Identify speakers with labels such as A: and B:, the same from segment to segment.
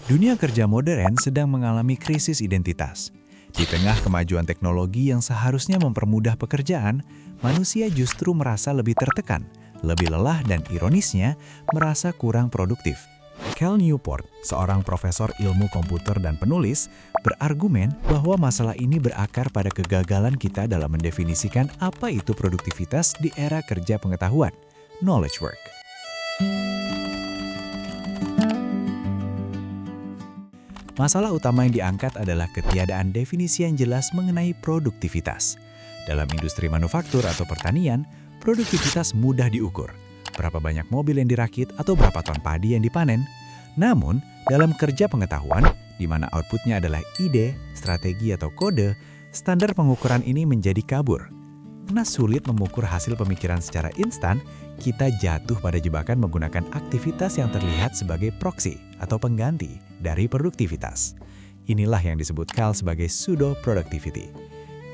A: Dunia kerja modern sedang mengalami krisis identitas. Di tengah kemajuan teknologi yang seharusnya mempermudah pekerjaan, manusia justru merasa lebih tertekan, lebih lelah dan ironisnya merasa kurang produktif. Cal Newport, seorang profesor ilmu komputer dan penulis, berargumen bahwa masalah ini berakar pada kegagalan kita dalam mendefinisikan apa itu produktivitas di era kerja pengetahuan, knowledge work. Masalah utama yang diangkat adalah ketiadaan definisi yang jelas mengenai produktivitas. Dalam industri manufaktur atau pertanian, produktivitas mudah diukur. Berapa banyak mobil yang dirakit atau berapa ton padi yang dipanen. Namun, dalam kerja pengetahuan, di mana outputnya adalah ide, strategi atau kode, standar pengukuran ini menjadi kabur. Karena sulit mengukur hasil pemikiran secara instan, kita jatuh pada jebakan menggunakan aktivitas yang terlihat sebagai proksi atau pengganti dari produktivitas. Inilah yang disebut Cal sebagai pseudo-productivity.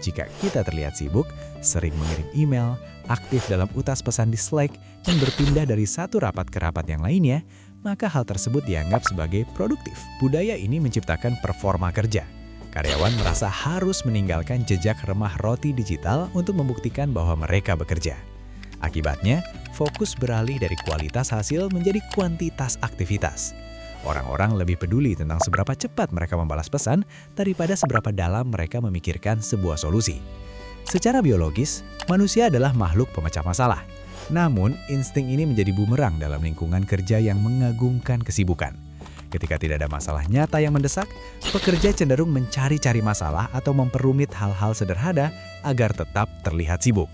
A: Jika kita terlihat sibuk, sering mengirim email, aktif dalam utas pesan di Slack, dan berpindah dari satu rapat ke rapat yang lainnya, maka hal tersebut dianggap sebagai produktif. Budaya ini menciptakan performa kerja. Karyawan merasa harus meninggalkan jejak remah roti digital untuk membuktikan bahwa mereka bekerja. Akibatnya, fokus beralih dari kualitas hasil menjadi kuantitas aktivitas. Orang-orang lebih peduli tentang seberapa cepat mereka membalas pesan daripada seberapa dalam mereka memikirkan sebuah solusi. Secara biologis, manusia adalah makhluk pemecah masalah. Namun, insting ini menjadi bumerang dalam lingkungan kerja yang mengagungkan kesibukan. Ketika tidak ada masalah nyata yang mendesak, pekerja cenderung mencari-cari masalah atau memperumit hal-hal sederhana agar tetap terlihat sibuk.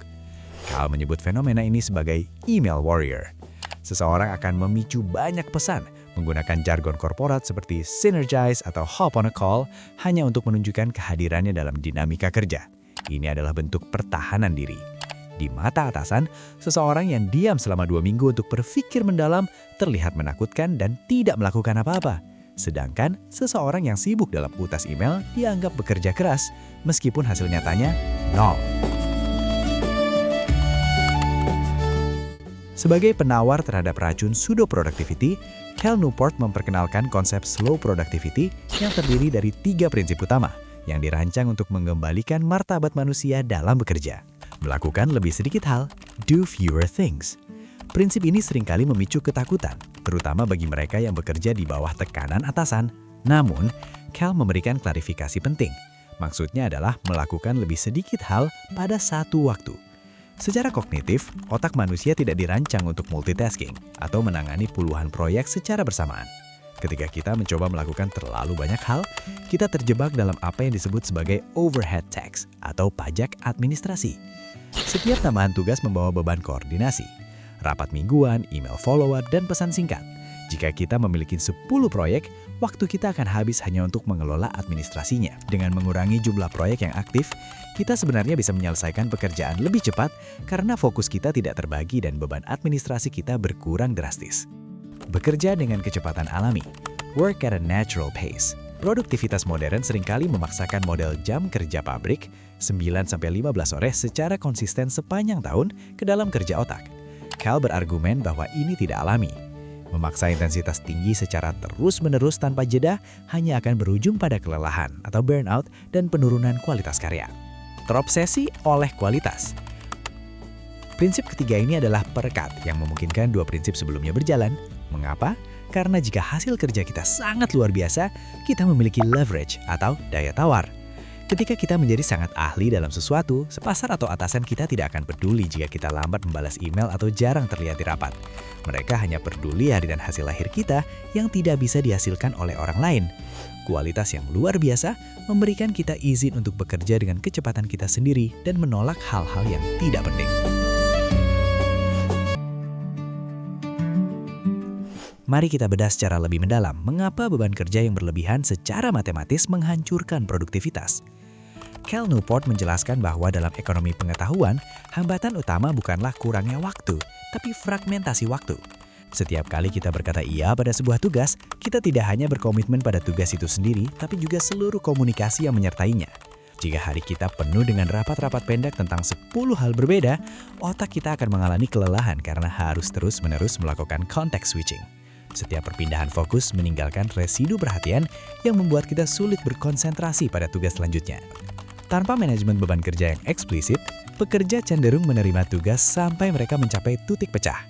A: Cal menyebut fenomena ini sebagai email warrior. Seseorang akan memicu banyak pesan menggunakan jargon korporat seperti synergize atau hop on a call hanya untuk menunjukkan kehadirannya dalam dinamika kerja. Ini adalah bentuk pertahanan diri. Di mata atasan, seseorang yang diam selama 2 minggu untuk berpikir mendalam terlihat menakutkan dan tidak melakukan apa-apa. Sedangkan seseorang yang sibuk dalam utas email dianggap bekerja keras meskipun hasil nyatanya nol. Sebagai penawar terhadap racun pseudo-productivity, Cal Newport memperkenalkan konsep slow productivity yang terdiri dari 3 prinsip utama yang dirancang untuk mengembalikan martabat manusia dalam bekerja. Melakukan lebih sedikit hal, do fewer things. Prinsip ini seringkali memicu ketakutan, terutama bagi mereka yang bekerja di bawah tekanan atasan. Namun, Cal memberikan klarifikasi penting. Maksudnya adalah melakukan lebih sedikit hal pada satu waktu. Secara kognitif, otak manusia tidak dirancang untuk multitasking atau menangani puluhan proyek secara bersamaan. Ketika kita mencoba melakukan terlalu banyak hal, kita terjebak dalam apa yang disebut sebagai overhead tax atau pajak administrasi. Setiap tambahan tugas membawa beban koordinasi, rapat mingguan, email follow-up, dan pesan singkat. Jika kita memiliki 10 proyek, waktu kita akan habis hanya untuk mengelola administrasinya. Dengan mengurangi jumlah proyek yang aktif, kita sebenarnya bisa menyelesaikan pekerjaan lebih cepat karena fokus kita tidak terbagi dan beban administrasi kita berkurang drastis. Bekerja dengan kecepatan alami, work at a natural pace. Produktivitas modern seringkali memaksakan model jam kerja pabrik 9-15 sore secara konsisten sepanjang tahun ke dalam kerja otak. Cal berargumen bahwa ini tidak alami. Memaksa intensitas tinggi secara terus-menerus tanpa jeda hanya akan berujung pada kelelahan atau burnout dan penurunan kualitas karya. Terobsesi oleh kualitas. Prinsip ketiga ini adalah perekat yang memungkinkan 2 prinsip sebelumnya berjalan. Mengapa? Karena jika hasil kerja kita sangat luar biasa, kita memiliki leverage atau daya tawar. Ketika kita menjadi sangat ahli dalam sesuatu, sepasar atau atasan kita tidak akan peduli jika kita lambat membalas email atau jarang terlihat di rapat. Mereka hanya peduli hadiran hasil lahir kita yang tidak bisa dihasilkan oleh orang lain. Kualitas yang luar biasa memberikan kita izin untuk bekerja dengan kecepatan kita sendiri dan menolak hal-hal yang tidak penting. Mari kita bedah secara lebih mendalam mengapa beban kerja yang berlebihan secara matematis menghancurkan produktivitas. Cal Newport menjelaskan bahwa dalam ekonomi pengetahuan, hambatan utama bukanlah kurangnya waktu, tapi fragmentasi waktu. Setiap kali kita berkata iya pada sebuah tugas, kita tidak hanya berkomitmen pada tugas itu sendiri, tapi juga seluruh komunikasi yang menyertainya. Jika hari kita penuh dengan rapat-rapat pendek tentang 10 hal berbeda, otak kita akan mengalami kelelahan karena harus terus-menerus melakukan context switching. Setiap perpindahan fokus meninggalkan residu perhatian yang membuat kita sulit berkonsentrasi pada tugas selanjutnya. Tanpa manajemen beban kerja yang eksplisit, pekerja cenderung menerima tugas sampai mereka mencapai titik pecah.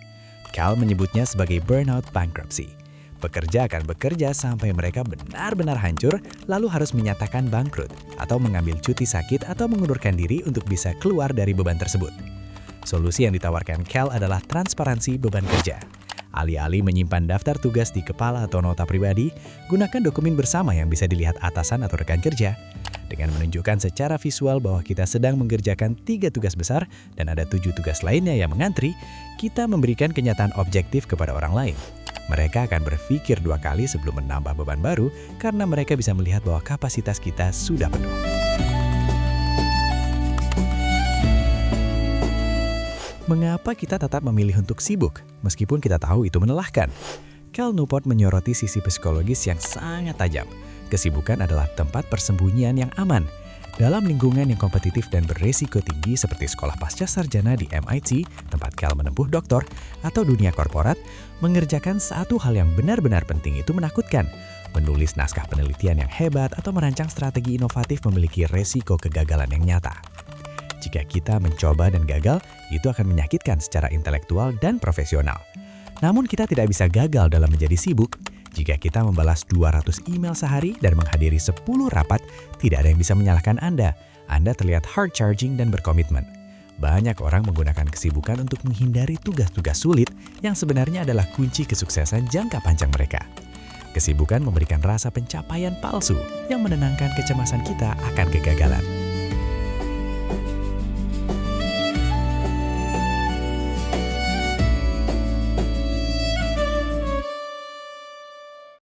A: Cal menyebutnya sebagai burnout bankruptcy. Pekerja akan bekerja sampai mereka benar-benar hancur, lalu harus menyatakan bangkrut, atau mengambil cuti sakit atau mengundurkan diri untuk bisa keluar dari beban tersebut. Solusi yang ditawarkan Cal adalah transparansi beban kerja. Alih-alih menyimpan daftar tugas di kepala atau nota pribadi, gunakan dokumen bersama yang bisa dilihat atasan atau rekan kerja. Dengan menunjukkan secara visual bahwa kita sedang mengerjakan 3 tugas besar dan ada 7 tugas lainnya yang mengantri, kita memberikan kenyataan objektif kepada orang lain. Mereka akan berpikir 2 kali sebelum menambah beban baru karena mereka bisa melihat bahwa kapasitas kita sudah penuh. Mengapa kita tetap memilih untuk sibuk, meskipun kita tahu itu melelahkan? Cal Newport menyoroti sisi psikologis yang sangat tajam. Kesibukan adalah tempat persembunyian yang aman. Dalam lingkungan yang kompetitif dan beresiko tinggi seperti sekolah pasca sarjana di MIT, tempat Cal menempuh doktor, atau dunia korporat, mengerjakan satu hal yang benar-benar penting itu menakutkan. Menulis naskah penelitian yang hebat atau merancang strategi inovatif memiliki resiko kegagalan yang nyata. Jika kita mencoba dan gagal, itu akan menyakitkan secara intelektual dan profesional. Namun kita tidak bisa gagal dalam menjadi sibuk. Jika kita membalas 200 email sehari dan menghadiri 10 rapat, tidak ada yang bisa menyalahkan Anda. Anda terlihat hard charging dan berkomitmen. Banyak orang menggunakan kesibukan untuk menghindari tugas-tugas sulit yang sebenarnya adalah kunci kesuksesan jangka panjang mereka. Kesibukan memberikan rasa pencapaian palsu yang menenangkan kecemasan kita akan kegagalan.